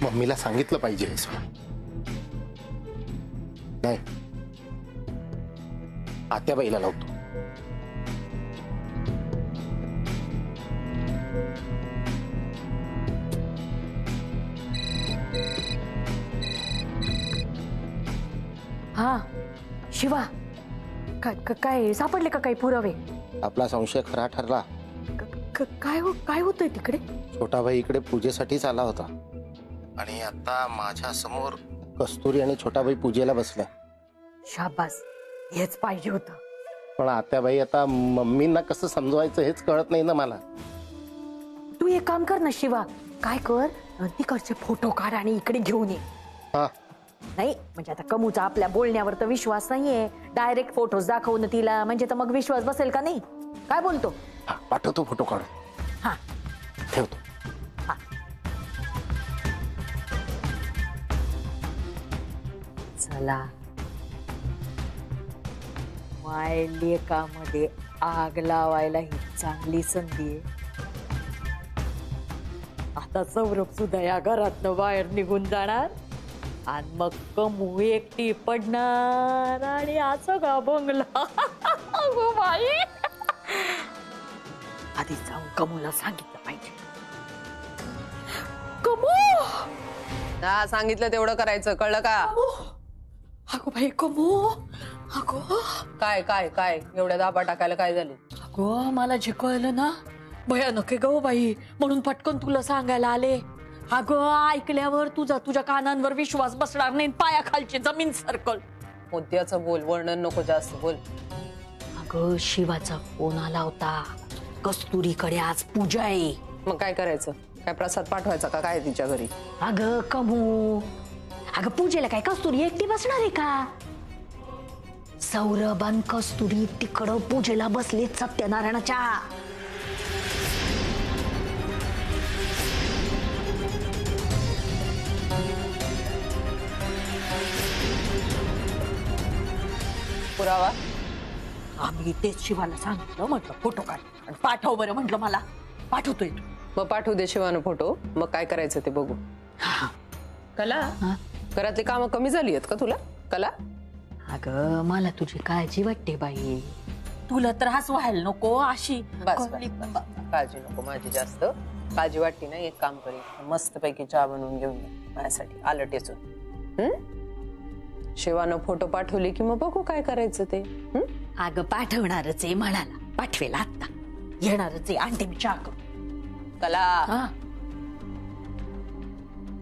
मम्मीला सांगितलं पाहिजे हे. नाही, आत्याबाईला लावतो. हा शिवा, काय सापडले का काही पुरावे? आपला संशय खरा ठरला. काय होतंय तिकडे? छोटा भाई इकडे पूजेसाठीच आला होता आणि आता माझ्या समोर कस्तुरी आणि छोटा भाई पूजेला बसलाय. शाबास, हेच पाहिजे होतं. पण आत्याबाई आता मम्मींना कसं समजवायचं हेच कळत नाही ना मला. तू एक काम कर ना शिवा, काय कर, तिकडचे फोटो काढ आणि इकडे घेऊन ये. हा, नाही म्हणजे आता कमूचा आपल्या बोलण्यावर तर विश्वास नाहीये, डायरेक्ट फोटोज दाखवून तिला, म्हणजे तर मग विश्वास बसेल का नाही? काय बोलतो? हा, पाठवतो फोटो काढून. हा, ठेवतो. चला, माय लेकामध्ये आग लावायला ही चांगली संधी आहे. आता सौरभ सुद्धा या घरातनं बाहेर निघून जाणार आणि मग कमू एकटी पडणार आणि असं का बंगला. अगो बाई, आधी जाऊन कमूला सांगितलं पाहिजे. कमू, हा, सांगितलं तेवढं करायचं, कळलं का? अगो बाई कमू, अगो काय काय काय एवढ्या दाबा टाकायला काय झाले? अगो मला जे कळलं ना भयानक आहे गो बाई, म्हणून पटकन तुला सांगायला आले. अगं ऐकल्यावर तुझ्या कानांवर विश्वास बसणार नाही, पायाखालची जमीन सरकल. मुद्द्याचं बोल, वर्णन नको जास्त बोल. अगं शिवाचा फोन आला होता, कस्तुरीकडे आज पूजा आहे. मग काय करायचं? काय प्रसाद पाठवायचा का काय तिच्या घरी? अगं कमू, अगं पूजेला काय कस्तुरी एकटी बसणार आहे का? सौरभ आणि कस्तुरी तिकडं पूजेला बसले सत्यनारायणाच्या. पुरावा? आम्ही तेच शिवाला सांगितलं, म्हटलं फोटो काढ आणि पाठव बरं, म्हटलं मला पाठवतोय तू. मग पाठवू दे शिवानं फोटो, मग काय करायचं ते बघू. कला, घरातली कामं कमी झाली आहेत का तुला? कला, अगं मला तुझी काळजी वाटते बाई, तुला त्रास व्हायला नको अशी. बस काळजी नको माझी जास्त. काळजी वाटली ना, एक काम करेल, मस्त पैकी चहा बनवून घेऊन ये माझ्यासाठी, आलं टेचून. शिवानं फोटो पाठवले की मग बघू काय करायचं ते. अगं पाठवणारच आहे म्हणाला, पाठवेल आता, येणारच आहे, आणते मी चहा करून. कला,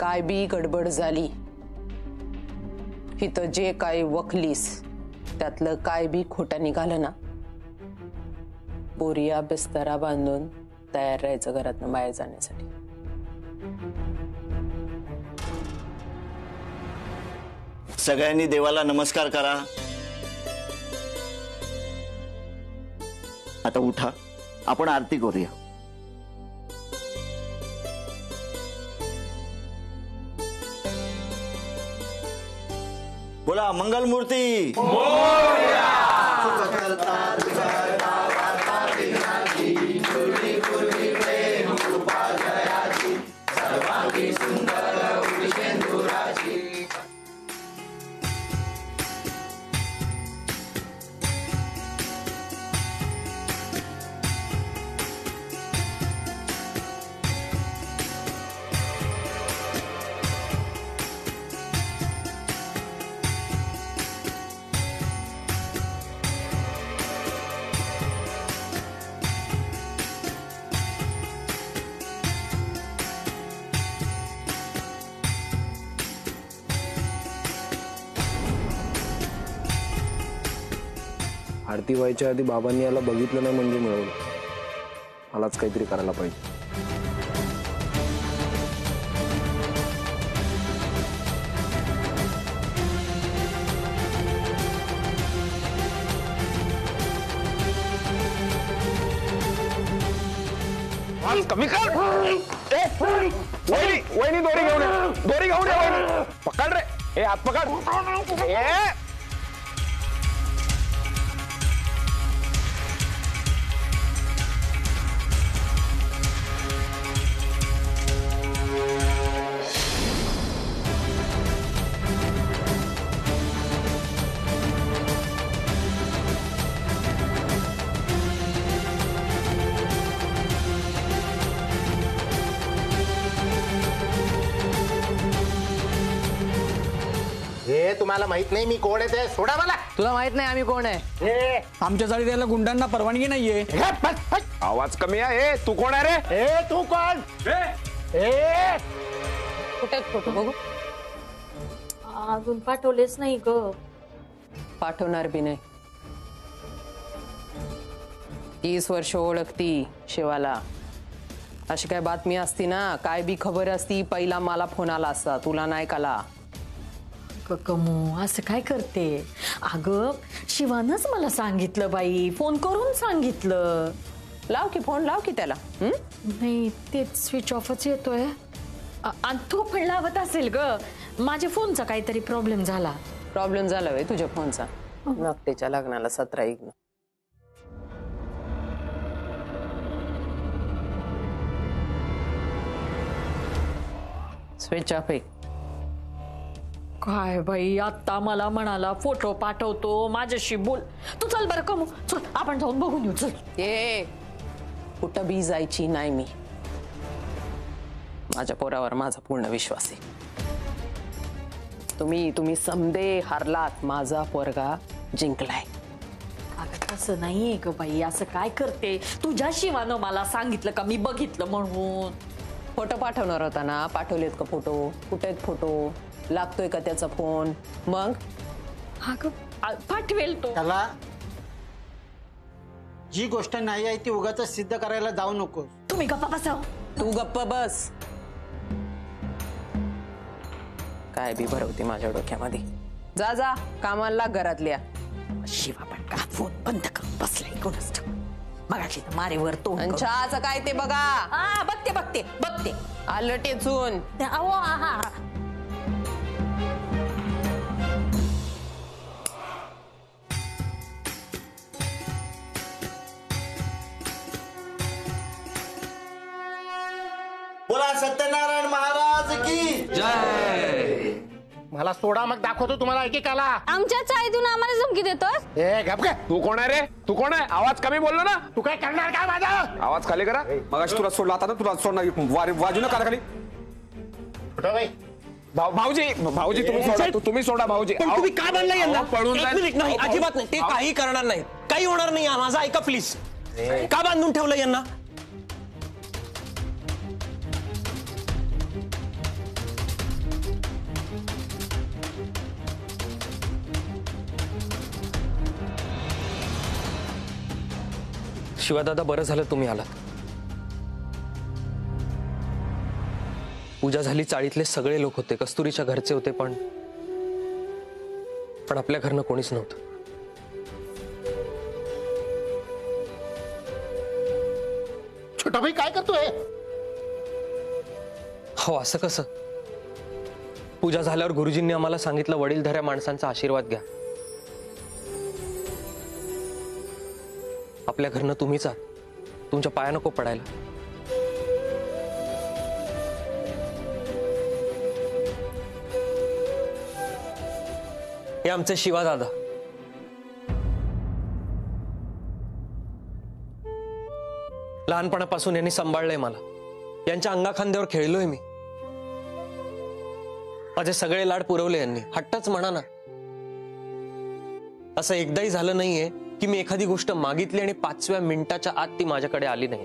काय बी गडबड झाली इथं, जे काय वखलीस त्यातलं काय बी खोटं निघालं ना, बोरिया बिस्तरा बांधून तयार राहायचं घरातनं बाहेर जाण्यासाठी. सगळ्यांनी देवाला नमस्कार करा. आता उठा, आपण आरती करूया. बोला मंगल मूर्ती. आरती व्हायच्या आधी बाबांनी याला बघितलं नाही म्हणजे मिळवलं. मलाच काहीतरी करायला पाहिजे. कमी कर. वहिनी दोरी घेऊन ये, दोरी घेऊन ये वहिनी. पकड रे, ए हात पकड. ए अरे तुम्हाला माहित नाही मी कोण आहे ते? सोडा मला. तुला माहित नाही आम्ही कोण आहे? आमच्यासाठी त्याला गुंडांना परवानगी नाहीये. आवाज कमी आहे. तू कोण आहे रे? तू कोण? कुठे आहेत फोटो बघू? अजून पाठवलेच नाही ग. पाठवणार बी नाही. 30 वर्ष ओळखती शिवाला. अशी काय बातमी असती ना, काय बी खबर असती, पहिला मला फोन आला असता. तुला नाही काला. कमू असं काय करते? अगं शिवानच मला सांगितलं बाई, फोन करून सांगितलं. लाव की फोन, लाव की त्याला. नाही तेच स्विच ऑफच येतोय. आणि तो पण लावत असेल ग. माझ्या फोनचा काहीतरी प्रॉब्लेम झाला. प्रॉब्लेम झाला वे तुझ्या फोनचा? मग त्याच्या लग्नाला 17 इग्न. स्विच ऑफ आहे. काय बाई, आता मला म्हणाला फोटो पाठवतो, माझ्याशी बोल. तू चल बरं कमू, चल आपण जाऊन बघून येऊ. चल. ए कुठं बी जायची नाही मी. माझ्या पोरावर माझा पूर्ण विश्वास आहे. तुम्ही समदे हारलात, माझा पोरगा जिंकलाय. अगं तसं नाहीये ग बाई, असं काय करते? तुझ्या शिवानं मला सांगितलं का मी बघितलं म्हणून? फोटो पाठवणार होता ना, पाठवलेत का फोटो? कुठे आहेत फोटो? लागतोय का त्याचा फोन? मग पाठवेल तो. त्याला जी गोष्ट नाही आहे ती उगाच सिद्ध करायला जाऊ नको. तुम्ही गप्पा बसाव. तू गप्प बस. काय बी भरवते माझ्या डोक्यामध्ये. जा जा कामाला लाग घरातल्या. शिवा पण का फोन बंद करून बसलाय कोणच मगाशी तर मारेवर तो. आणि चहाचं काय ते बघा. बघते आलं टेचून. बोला सत्यनारायण महाराज की. मला सोडा, मग दाखवतो तुम्हाला एकेकाला. आमच्या चाळीतून आम्हाला धमकी देतोस? गप गे. तू कोण आहे रे? तू कोण आहे? आवाज कमी बोललो ना. तू काय करणार का माझा? आवाज खाली करा. मगाशी तुला सोडला, आता तुला सोडणार. वाजू नका खाली. कुठं बाई? भाऊजी तुम्ही सोडा. तुम्ही सोडा भाऊजी. तुम्ही का बांधला यांना? पळून एक मिनिट, नाही अजिबात नाही. ते काही करणार नाही, काही होणार नाही. माझा ऐका प्लीज. का बांधून ठेवलं यांना? शिवादादा, बरं झालं तुम्ही आलात. पूजा झाली, चाळीतले सगळे लोक होते, कस्तुरीच्या घरचे होते, पण आपल्या घरनं कोणीच नव्हतं. छोटा भाई काय करतोय? हो असं कसं? पूजा झाल्यावर गुरुजींनी आम्हाला सांगितलं वडीलधाऱ्या माणसांचा आशीर्वाद घ्या. आपल्या घरनं तुम्हीच आहात, तुमच्या पाया नको पडायला. हे आमचे शिवा दादा. लहानपणापासून यांनी सांभाळलंय मला. यांच्या अंगाखांद्यावर खेळलोय मी. माझे सगळे लाड पुरवले यांनी. हट्टच म्हणा ना. असं एकदाही झालं नाहीये की मी एखादी गोष्ट मागितली आणि 5व्या मिनिटाच्या आत ती माझ्याकडे आली नाही.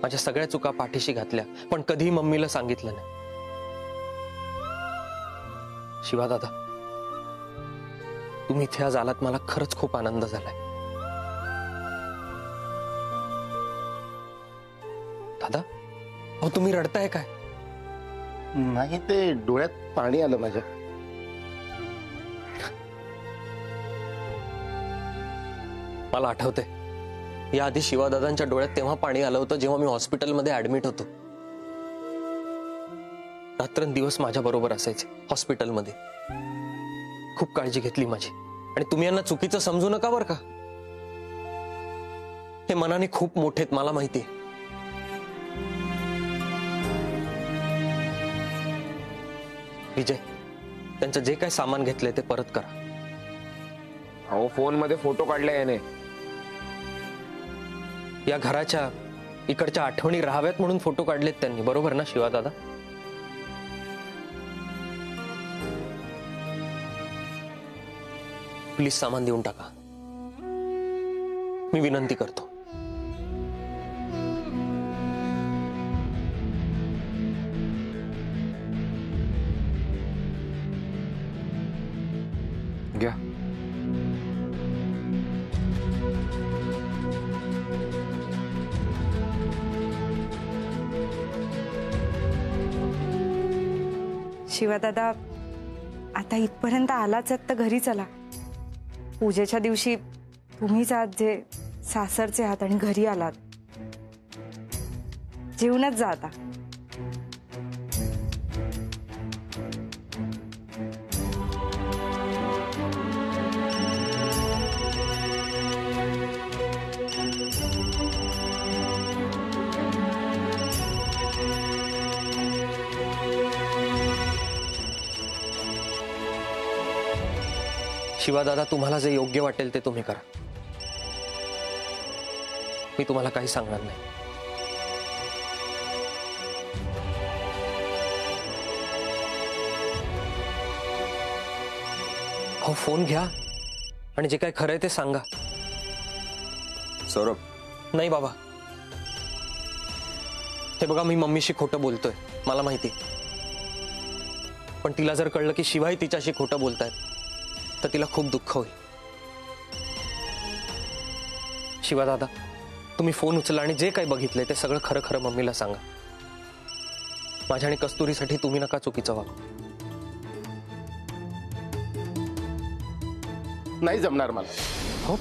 माझ्या सगळ्या चुका पाठीशी घातल्या, पण कधीही मम्मीला सांगितलं नाही. शिवा दादा, तुम्ही इथे आज आलात, मला खरंच खूप आनंद झालाय. दादा, अहो तुम्ही रडताय काय? नाही, ते डोळ्यात पाणी आलं माझ्या. मला आठवतंय, याआधी शिवादादांच्या डोळ्यात तेव्हा पाणी आलं होतं जेव्हा मी हॉस्पिटलमध्ये ऍडमिट होतो. रात्रंदिवस माझ्या बरोबर असायचे हॉस्पिटलमध्ये. खूप काळजी घेतली माझी. आणि तुम्ही यांना चुकीचं समजू नका बरं का. हे मनाने खूप मोठेत, मला माहिती. विजय, त्यांचं जे काय सामान घेतलंय ते परत करा. अहो फोन मध्ये फोटो काढले याने. या घराच्या इकडच्या आठवणी राहाव्यात म्हणून फोटो काढलेत त्यांनी, बरोबर ना शिवा दादा? प्लीज सामान देऊन टाका, मी विनंती करतो. घ्या. शिवादादा, आता इथपर्यंत आलाच आहात तर घरी चला. पूजेच्या दिवशी तुम्हीच आहात जे सासरचे आहात आणि घरी आलात. जेवूनच जा आता. शिवादादा, तुम्हाला जे योग्य वाटेल ते तुम्ही करा. मी तुम्हाला काही सांगणार नाही. हो, फोन घ्या आणि जे काय खरंय ते सांगा. सौरभ, नाही बाबा, हे बघा, मी मम्मीशी खोटं बोलतोय, मला माहिती. पण तिला जर कळलं की शिवाय तिच्याशी खोटं बोलतायत तर तिला खूप दुःख होईल. शिवादादा, तुम्ही फोन उचला आणि जे काही बघितलंय ते सगळं खरं खरं मम्मीला सांगा. माझ्या आणि कस्तुरीसाठी तुम्ही नका चुकीचं वागू. नाही जमणार मला. हो,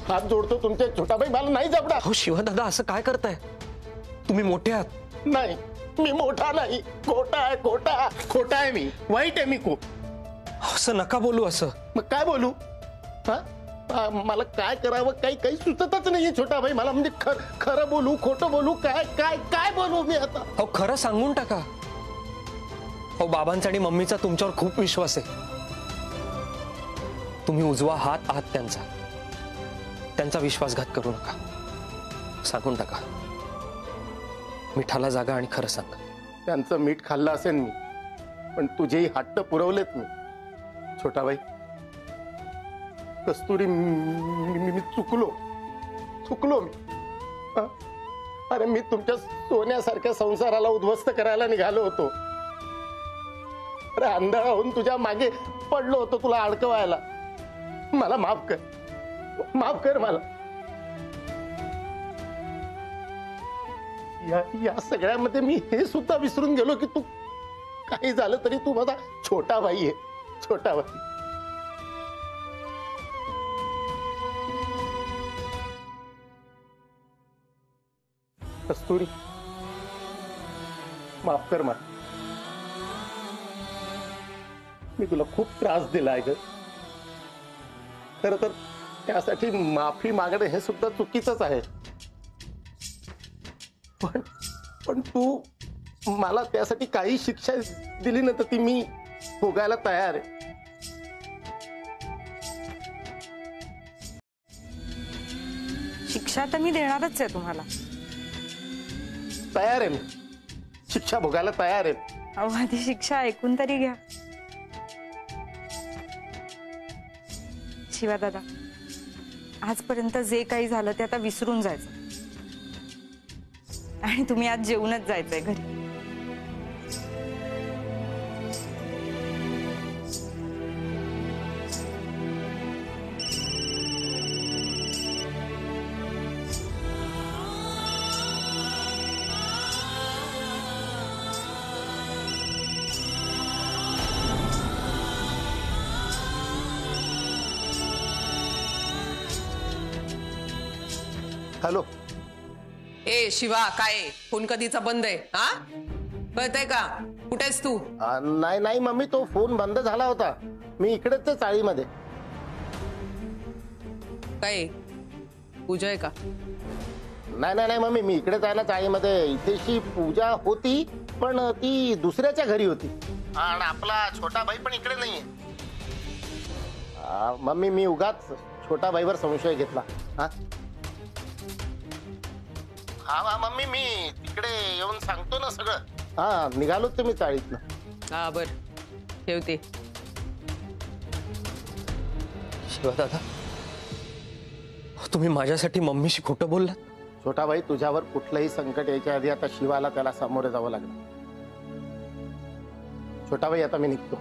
हात जोडतो तुमचे छोटाबाई, मला नाही जमणार. हो शिवादादा, असं काय करताय? तुम्ही मोठे आहात. नाही, मी मोठा नाही, खोटा आहे, खोटा खोटा आहे मी, वाईट आहे मी खूप. असं नका बोलू. असं मग काय बोलू? मला काय करावं काही सुचतच नाहीये छोटाबाई मला. म्हणजे खरं बोलू, खोटं बोलू, काय काय काय बोलू मी आता? हो, खरं सांगून टाका. हो, बाबांचा आणि मम्मीचा तुमच्यावर खूप विश्वास आहे. तुम्ही उजवा हात आहात त्यांचा. त्यांचा विश्वासघात करू नका. सांगून टाका. मिठाला जागा आणि खरं सांगा. त्यांचं मीठ खाल्लं असेल मी, पण तुझेही हट्ट पुरवलेत मी. छोटाबाई, कस्तुरी, मी चुकलो मी. अरे, मी तुमच्या सोन्यासारख्या संसाराला उद्ध्वस्त करायला निघालो होतो. अरे, आंधळा होऊन तुझ्या मागे पडलो होतो तुला अडकवायला. मला माफ कर मला. या सगळ्यामध्ये मी हे सुद्धा विसरून गेलो की तू काही झालं तरी तू माझा छोटा भाई आहे. छोटा भाई. कस्तुरी, माफ कर मला. मी तुला खूप त्रास दिलाय ग. खरं तर त्यासाठी माफी मागणं हे सुद्धा चुकीचंच आहे. पण तू मला त्यासाठी काही शिक्षा दिली ना तर ती मी भोगायला तयार आहे. शिक्षा तर मी देणारच आहे तुम्हाला. तयार आहे मी. शिक्षा भोगायला तयार आहे. अहो, आधी शिक्षा ऐकून तरी घ्या. शिवादादा, आजपर्यंत जे काही झालं ते आता विसरून जायचं आणि तुम्ही आज जेवूनच जायचंय घरी. हॅलो. ए शिवा, काय फोन कधीचा बंद आहे? हा, कळतंय का? कुठेस तू? नाही मम्मी, तो फोन बंद झाला होता. मी इकडेच आहे चाळीमध्ये. काय पूजा आहे का? नाही मम्मी, मी इकडेच आहे ना चाळीमध्ये. इथेशी पूजा होती पण ती दुसऱ्याच्या घरी होती. आणि आपला छोटा भाई पण इकडे नाहीये. मम्मी, मी उगाच छोटा भाईवर संशय घेतला. हा मम्मी, मी तिकडे येऊन सांगतो ना सगळं. हा, निघालो ते मी चाळीतनं. हा, बर ठेवते. शिवा दादा, तुम्ही माझ्यासाठी मम्मीशी खोटं बोललात? छोटा भाई, तुझ्यावर कुठलंही संकट यायच्या आधी आता शिवाला त्याला सामोरे जावं लागलं. छोटा भाई, आता मी निघतो.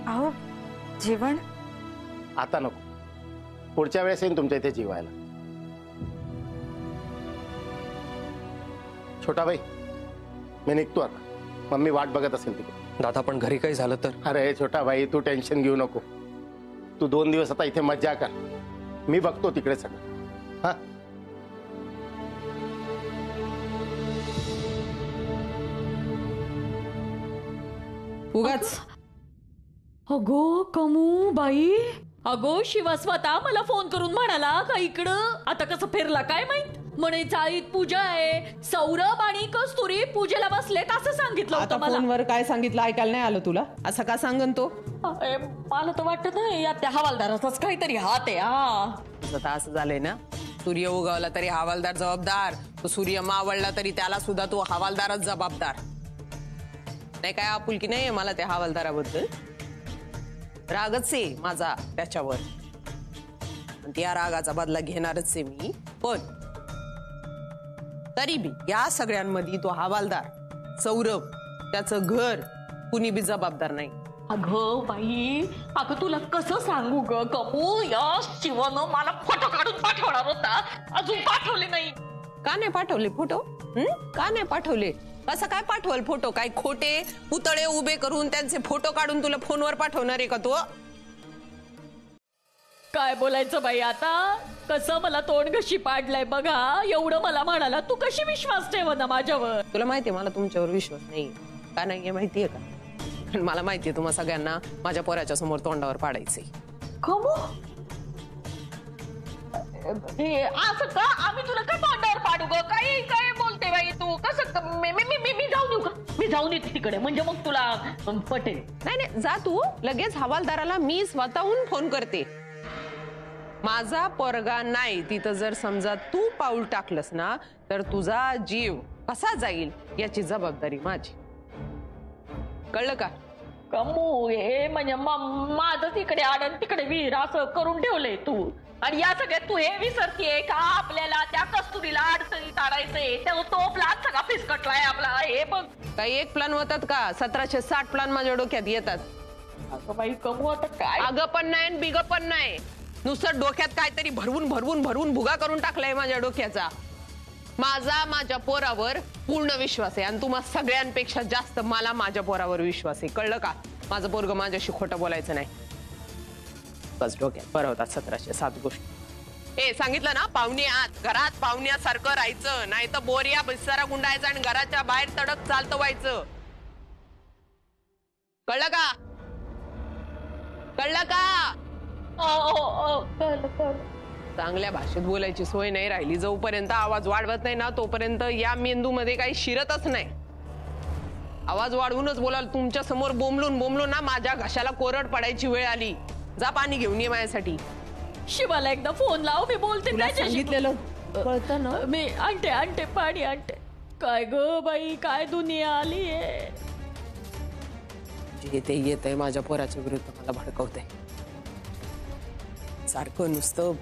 अहो जेवण आता नको, पुढच्या वेळेस येईन तुमच्या इथे जेवायला. छोटा भाई, मी निघतो आता. मम्मी वाट बघत असेल तिकडे. दादा, पण घरी काही झालं तर? अरे छोटा भाई, तू टेन्शन घेऊ नको. तू 2 दिवस आता इथे मज्जा कर. मी बघतो तिकडे सगळं. हा, उगाच अगो कमू बाई, अगो शिवा स्वतः मला फोन करून म्हणाला का इकडं आता कसं फिरला काय माहित. म्हणे चाळीत पूजा आहे, सौरभ आणि कस्तुरी पूजेला बसलेत असं सांगितलं होतं मला. फोनवर काय सांगितलं ऐकायला नाही आलं तुला? असं का सांगन तो? मला तर वाटत नाही या त्या हवालदाराचाच काहीतरी हात आहे. आता असं झालंय ना, सूर्य उगवला तरी हवालदार जबाबदार, तो सूर्य मावळला तरी त्याला सुद्धा तो हवालदारच जबाबदार. नाही काय आपुलकी नाहीये मला त्या हवालदाराबद्दल. रागच आहे माझा त्याच्यावर, त्या रागाचा बदला घेणारच आहे मी. पण तरी बी या सगळ्यांमध्ये तो हवालदार सौरभ, त्याचं घर कुणी बी जबाबदार नाही. अगं बाई, अगं तुला कसं सांगू ग कमू, या शिवानं मला फोटो काढून पाठवणार होता, अजून पाठवले नाही. का नाही पाठवले फोटो? का नाही पाठवले? कसं काय पाठवल फोटो? काय खोटे पुतळे उभे करून त्यांचे फोटो काढून तुला फोनवर पाठवणार आहे का तो? काय बोलायचं बाई आता, कसं मला तोंड कशी पाडलाय बघा. एवढं मला म्हणाला, तू कशी विश्वास ठेव ना माझ्यावर. तुला माहितीये मला तुमच्यावर विश्वास नाही का? नाहीये माहितीये का? पण मला माहितीये तुम्हा सगळ्यांना माझ्या पोराच्या समोर तोंडावर पाडायचंय. कमू, असं का? आम्ही तुला काय तोंडावर पाडू ग? काय काय बोलते बाई तू? कसं मी जाऊन येऊ का? मी जाऊन येते तिकडे, म्हणजे मग तुला पटेल. नाही नाही, जा तू. लगेच हवालदाराला मी स्वतःहून फोन करते. माझा पोरगा नाही तिथं जर समजा तू पाऊल टाकलंस ना, तर तुझा जीव कसा जाईल याची जबाबदारी माझी. कळलं का? कमू, हे म्हणजे माझं तिकडे आडन तिकडे विहीर असं करून ठेवलंय तू. आणि या सगळ्यात तू हे विसरतीये का आपल्याला त्या कस्तुरीला अडचणीत आणायचंय? तो प्लॅन सगळा फिसकटलाय आपला. हे बघ, काही एक प्लॅन होतात का? 1760 प्लॅन माझ्या डोक्यात येतात. अगं बाई कमू, आता काय? अगं पण नाही, बिग पण नाही. नुसतं डोक्यात काहीतरी भरवून भरवून भरवून भुगा करून टाकलाय माझ्या डोक्याचा. माझ्या पोरावर पूर्ण विश्वास आहे, आणि तुम्हा सगळ्यांपेक्षा जास्त मला माझ्या पोरावर विश्वास आहे. कळलं का? माझं पोरग माझ्याशी खोटं बोलायचं नाही. बस डोक्यात बरं होतात 1707 गोष्टी. सांगितलं ना, पाहुणे आत घरात पाहुण्यासारखं राहायचं, नाही तर बोरिया बिस्तारा गुंडायचा आणि घराच्या बाहेर तडक चालतं व्हायचं. कळलं का? कळलं का? चांगल्या भाषेत बोलायची सोय नाही राहिली. जोपर्यंत आवाज वाढवत नाही ना, तोपर्यंत या मेंदू मध्ये काही शिरतच नाही. आवाज वाढवूनच बोलाल. तुमच्या समोर बोंबलून ना माझ्या घशाला कोरड पडायची वेळ आली. जा पाणी घेऊन ये माझ्यासाठी. शिवाला एकदा फोन लाव, मी बोलते त्याच्याशी. सांगितलेलं कळतं ना? मी आणते पाणी आणते. काय ग बाई, काय दुनिया आली आहे. जे ते येत आहे माझ्या पोराच्या विरुद्ध मला भडकवतंय. सारखं नुसतं